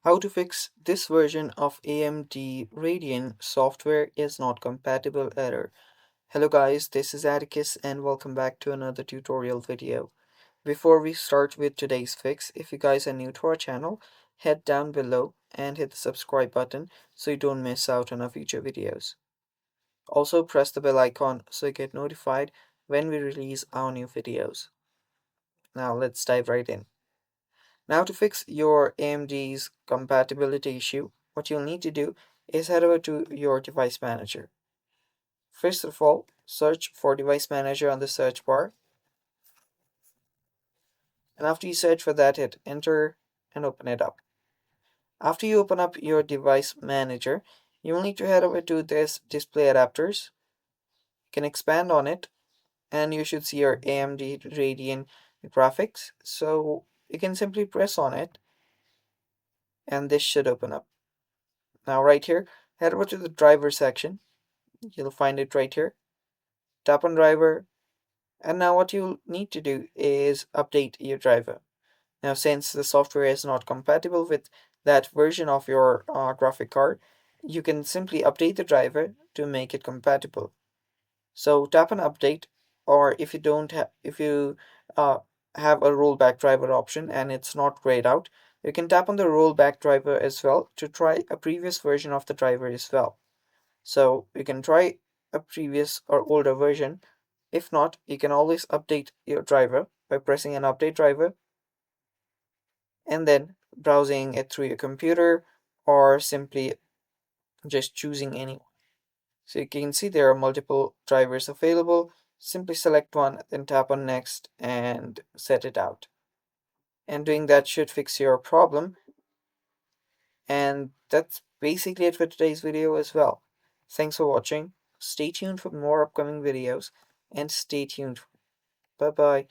How to fix this version of AMD Radeon software is not compatible error. Hello guys, this is Atticus and welcome back to another tutorial video. Before we start with today's fix, if you guys are new to our channel, head down below and hit the subscribe button so you don't miss out on our future videos. Also press the bell icon so you get notified when we release our new videos. Now let's dive right in. Now to fix your AMD's compatibility issue, what you'll need to do is head over to your device manager. First of all, search for device manager on the search bar. And after you search for that, hit enter and open it up. After you open up your device manager, you will need to head over to this display adapters. You can expand on it and you should see your AMD Radeon graphics. So you can simply press on it and this should open up. Now right here, head over to the driver section. You'll find it right here. Tap on driver. And now what you need to do is update your driver. Now since the software is not compatible with that version of your graphic card, you can simply update the driver to make it compatible. So tap on update, or if you don't have, if you uh, have a rollback driver option and it's not grayed out, you can tap on the rollback driver as well to try a previous version of the driver as well. So you can try a previous or older version. If not, you can always update your driver by pressing an update driver and then browsing it through your computer or simply just choosing any one. So you can see there are multiple drivers available. Simply select one, then tap on next and set it out. And doing that should fix your problem. And that's basically it for today's video as well. Thanks for watching. Stay tuned for more upcoming videos and stay tuned. Bye bye.